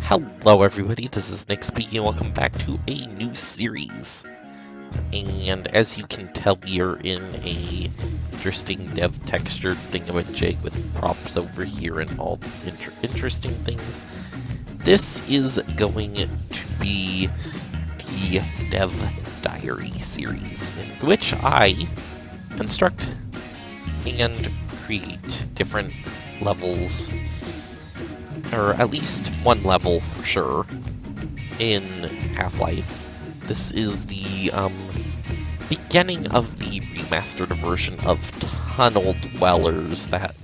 Hello everybody, this is Nick speaking. Welcome back to a new series. And as you can tell, we are in a interesting dev textured thingamajig with props over here and all interesting things. This is going to be the Dev Diary series, in which I construct and create different levels, or at least one level for sure, in Half-Life. This is the beginning of the remastered version of Tunnel Dwellers that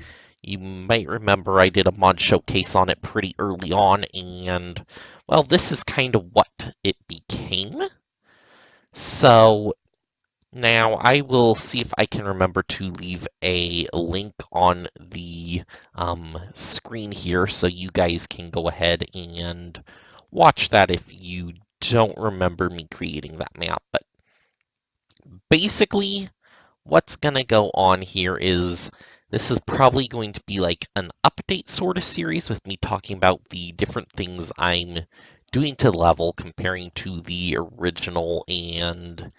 you might remember I did a mod showcase on it pretty early on, and, well, this is kind of what it became. So now I will see if I can remember to leave a link on the screen here so you guys can go ahead and watch that if you don't remember me creating that map. But basically, what's going to go on here is this is probably going to be like an update sort of series with me talking about the different things I'm doing to the level, comparing to the original, and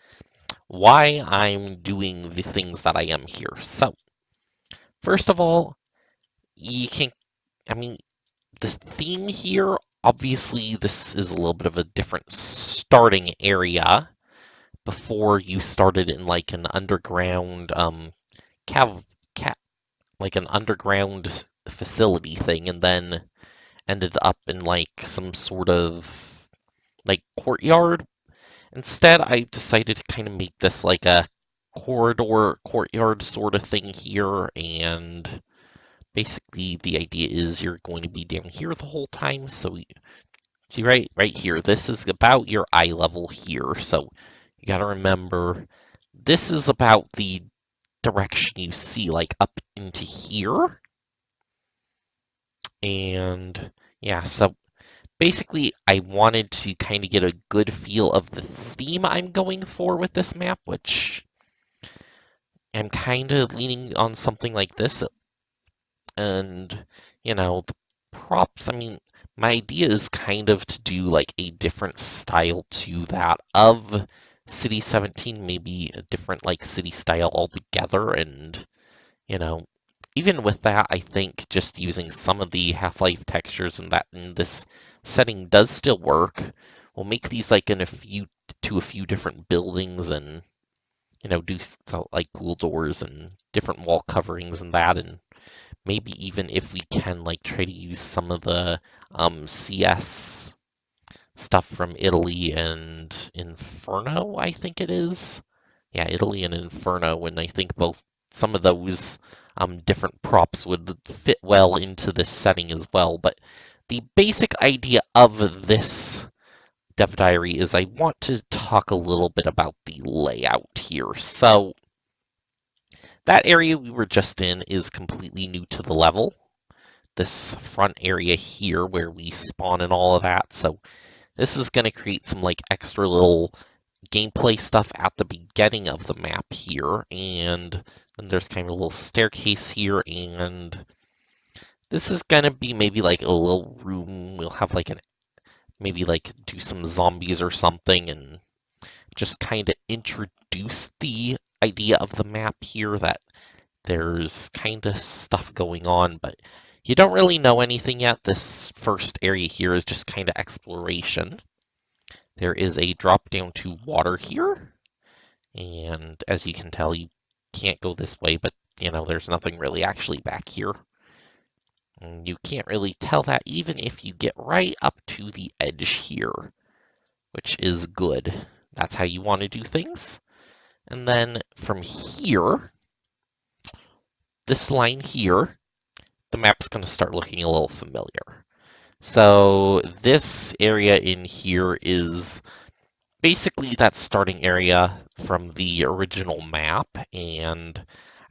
why I'm doing the things that I am here. So, first of all, the theme here, obviously, this is a little bit of a different starting area. Before you started in like an underground, cav, cat, like an underground facility thing, and then ended up in like some sort of like courtyard. Instead, I decided to kind of make this like a courtyard sort of thing here, and basically the idea is you're going to be down here the whole time. So see right here, this is about your eye level here. So you got to remember this is about the direction you see, like up into here. And yeah, so basically, I wanted to kind of get a good feel of the theme I'm going for with this map, which I'm kind of leaning on something like this. And, the props, my idea is kind of to do like a different style to that of City 17, maybe a different like city style altogether. And, you know, even with that, I think just using some of the Half-Life textures and that in this setting does still work. We'll make these like in a few different buildings, and do like cool doors and different wall coverings and that, and maybe even if we can like try to use some of the CS stuff from Italy and Inferno, I think it is. Yeah, Italy and Inferno, and I think both some of those different props would fit well into this setting as well. But the basic idea of this Dev Diary is I want to talk a little bit about the layout here. So that area we were just in is completely new to the level. This front area here where we spawn and all of that. So this is going to create some like extra little gameplay stuff at the beginning of the map here, and then there's kind of a little staircase here, and this is going to be maybe like a little room. We'll have like maybe like do some zombies or something, and just kind of introduce the idea of the map here, that there's kind of stuff going on, but you don't really know anything yet. This first area here is just kind of exploration. There is a drop down to water here, and as you can tell, you can't go this way, but there's nothing really actually back here. And you can't really tell that even if you get right up to the edge here, which is good. That's how you want to do things. And then from here, this line here, the map's going to start looking a little familiar. So this area in here is basically that starting area from the original map, and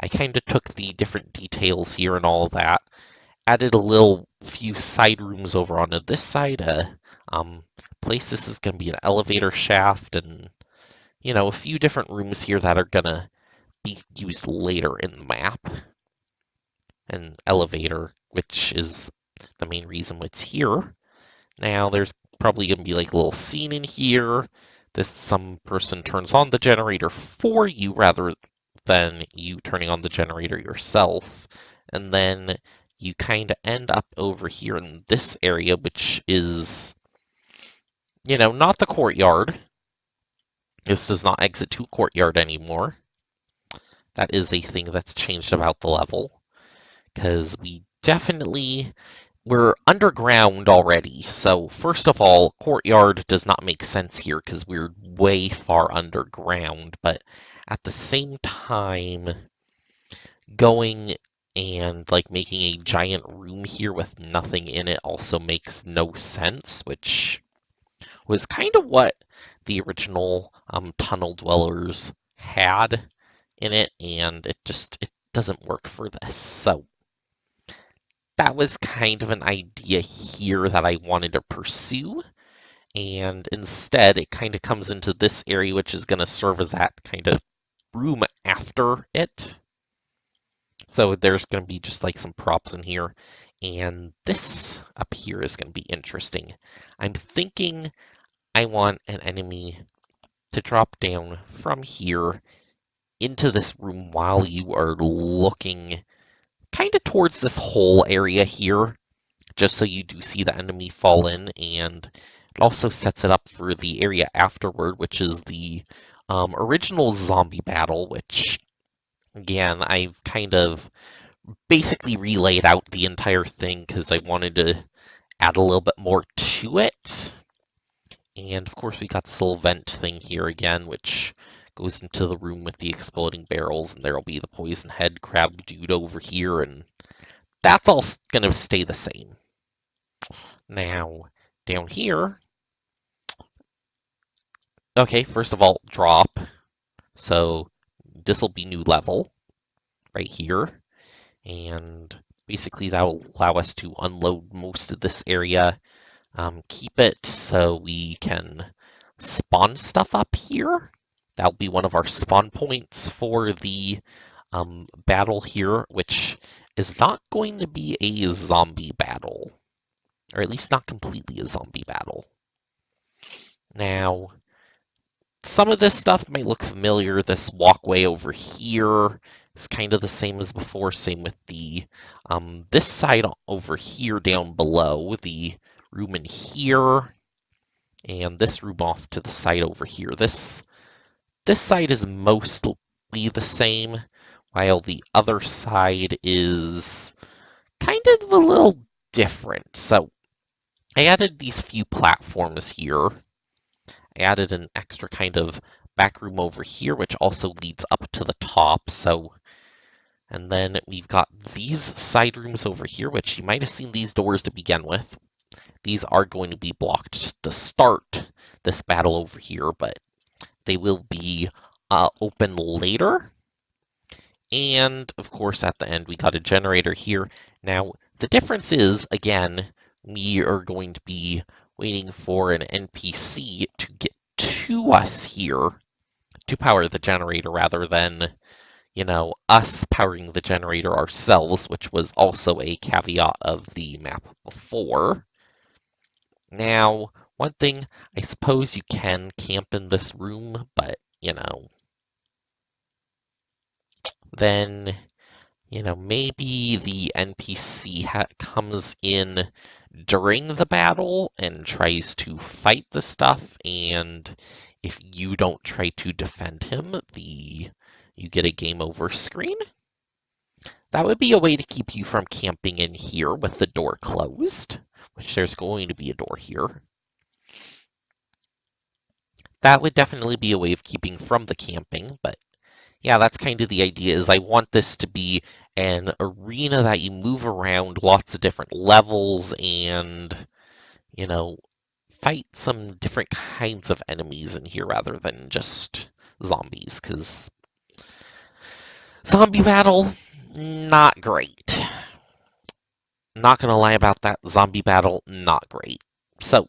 I kind of took the different details here and all of that, added a little few side rooms over onto this side, place this is going to be an elevator shaft, and a few different rooms here that are going to be used later in the map. An elevator, which is the main reason it's here. Now there's probably going to be like a little scene in here. Some person turns on the generator for you rather than you turning on the generator yourself. And then you kind of end up over here in this area, which is, not the courtyard. This does not exit to courtyard anymore. That is a thing that's changed about the level, because we're underground already. So first of all, courtyard does not make sense here because we're way far underground, but at the same time, going and like making a giant room here with nothing in it also makes no sense, which was kind of what the original tunnel dwellers had in it, and it doesn't work for this. So that was kind of an idea here that I wanted to pursue, and instead it kind of comes into this area, which is going to serve as that kind of room after it. So there's going to be just like some props in here, and this up here is going to be interesting. I'm thinking I want an enemy to drop down from here into this room while you are looking kind of towards this whole area here, just so you do see the enemy fall in, and it also sets it up for the area afterward, which is the original zombie battle, which, again, I've kind of basically relayed out the entire thing because I wanted to add a little bit more to it. And of course, we got this little vent thing here again, which goes into the room with the exploding barrels, and there'll be the poison head crab dude over here, and that's all going to stay the same. Now, down here, okay, first of all, drop. So this will be new level right here. And basically that will allow us to unload most of this area. Keep it so we can spawn stuff up here. That'll be one of our spawn points for the battle here, which is not going to be a zombie battle, or at least not completely a zombie battle. Now, some of this stuff might look familiar. This walkway over here is kind of the same as before. Same with the this side over here down below, the room in here, and this room off to the side over here. This side is mostly the same, while the other side is kind of a little different. So I added these few platforms here. I added an extra kind of back room over here, which also leads up to the top. And then we've got these side rooms over here, which you might have seen these doors to begin with. These are going to be blocked to start this battle over here, but they will be open later. And of course, at the end, we got a generator here. Now, the difference is, again, we are going to be waiting for an NPC to get to us here to power the generator rather than, us powering the generator ourselves, which was also a caveat of the map before. Now, one thing, I suppose you can camp in this room, but, then maybe the NPC comes in during the battle and tries to fight the stuff, and if you don't try to defend him, you get a game over screen. That would be a way to keep you from camping in here with the door closed, which there's going to be a door here. That would definitely be a way of keeping from the camping, but yeah, that's kind of the idea, is I want this to be an arena that you move around, lots of different levels, and, fight some different kinds of enemies in here rather than just zombies, because zombie battle, not great. Not gonna lie about that, zombie battle, not great. So,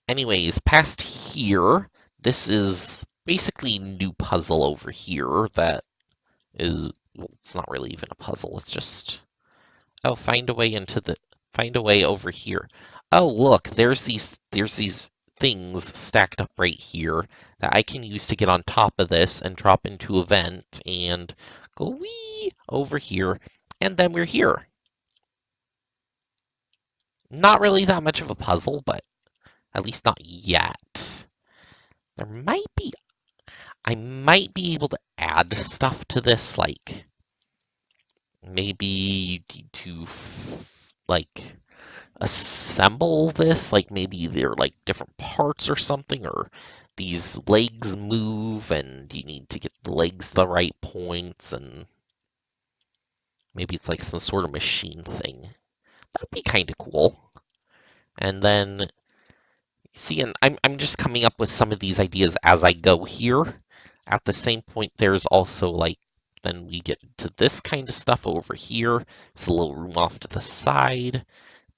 anyways, past here, this is basically new puzzle over here that is, well, it's not really even a puzzle. It's just, oh, find a way over here. oh look, there's these things stacked up right here that I can use to get on top of this and drop into a vent and go wee over here, and then we're here. Not really that much of a puzzle, but at least not yet. There might be, I might be able to add stuff to this, like maybe you need to like assemble this, like maybe they're like different parts or something, or these legs move and you need to get the legs the right points, and maybe it's like some sort of machine thing. That'd be kind of cool. And then see, and I'm just coming up with some of these ideas as I go here. At the same point, there's also like then we get to this kind of stuff over here. It's a little room off to the side.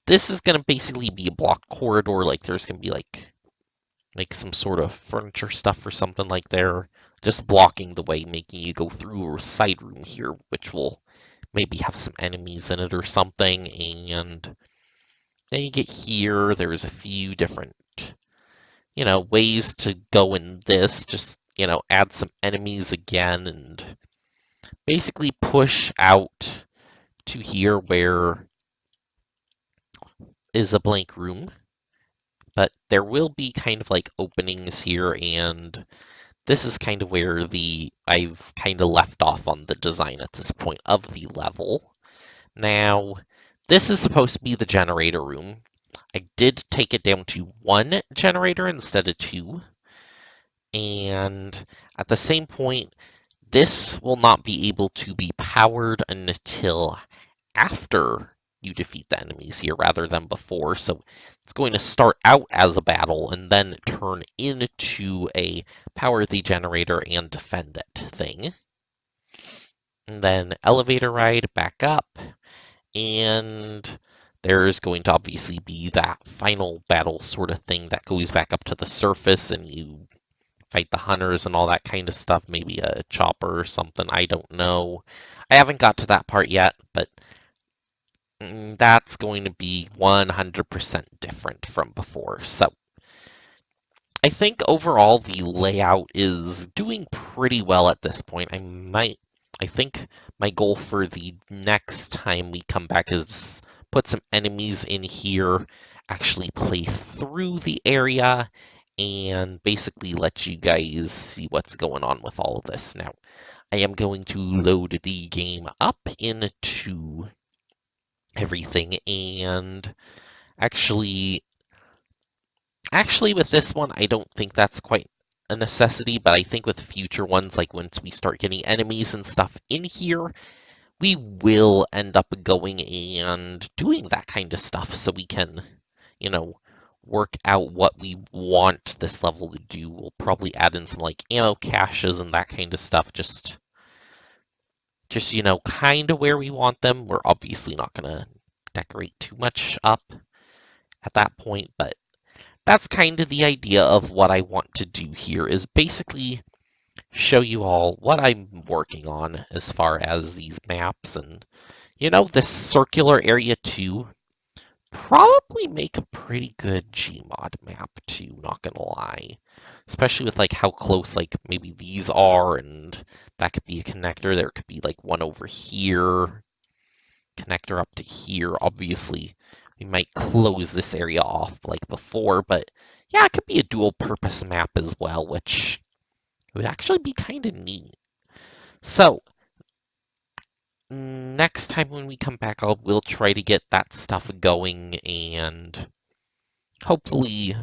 This is going to basically be a block corridor. Like there's going to be like some sort of furniture stuff or something like there, just blocking the way, making you go through a side room here, which will maybe have some enemies in it or something. And then you get here. There's a few different, ways to go in this. Just, add some enemies again and basically push out to here where is a blank room. But there will be kind of like openings here, and this is kind of where I've kind of left off on the design at this point of the level. Now, this is supposed to be the generator room. I did take it down to 1 generator instead of 2. And at the same point, this will not be able to be powered until after you defeat the enemies here rather than before. So it's going to start out as a battle and then turn into a power the generator and defend it thing. And then elevator ride back up, and there's going to obviously be that final battle sort of thing that goes back up to the surface and you fight the hunters and all that kind of stuff, maybe a chopper or something, I don't know. I haven't got to that part yet, but that's going to be 100% different from before. So I think overall the layout is doing pretty well at this point. I think my goal for the next time we come back is put some enemies in here, actually play through the area, and basically let you guys see what's going on with all of this. Now, I am going to load the game up into everything, and actually with this one, I don't think that's quite a necessity, but I think with future ones, like once we start getting enemies and stuff in here, we will end up going and doing that kind of stuff so we can, work out what we want this level to do. We'll probably add in some like ammo caches and that kind of stuff, just kind of where we want them. We're obviously not going to decorate too much up at that point, but that's kind of the idea of what I want to do here, is basically show you all what I'm working on as far as these maps. And, this circular area too, probably make a pretty good Gmod map too, not gonna lie. Especially with like how close like maybe these are, and that could be a connector. There could be like one over here, connector up to here. Obviously, we might close this area off like before, but yeah, it could be a dual purpose map as well, which would actually be kind of neat. So, next time when we come back, we'll try to get that stuff going, and hopefully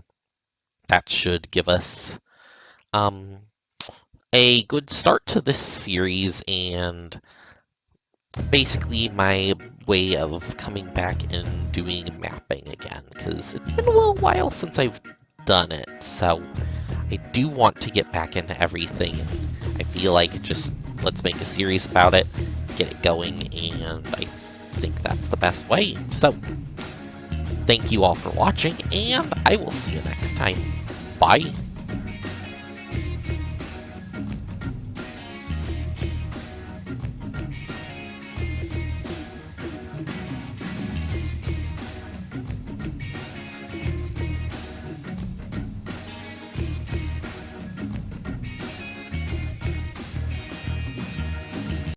that should give us a good start to this series, and basically my way of coming back and doing mapping again, because it's been a little while since I've done it, so I do want to get back into everything. I feel like just let's make a series about it, get it going, and I think that's the best way. So thank you all for watching, and I will see you next time. Bye.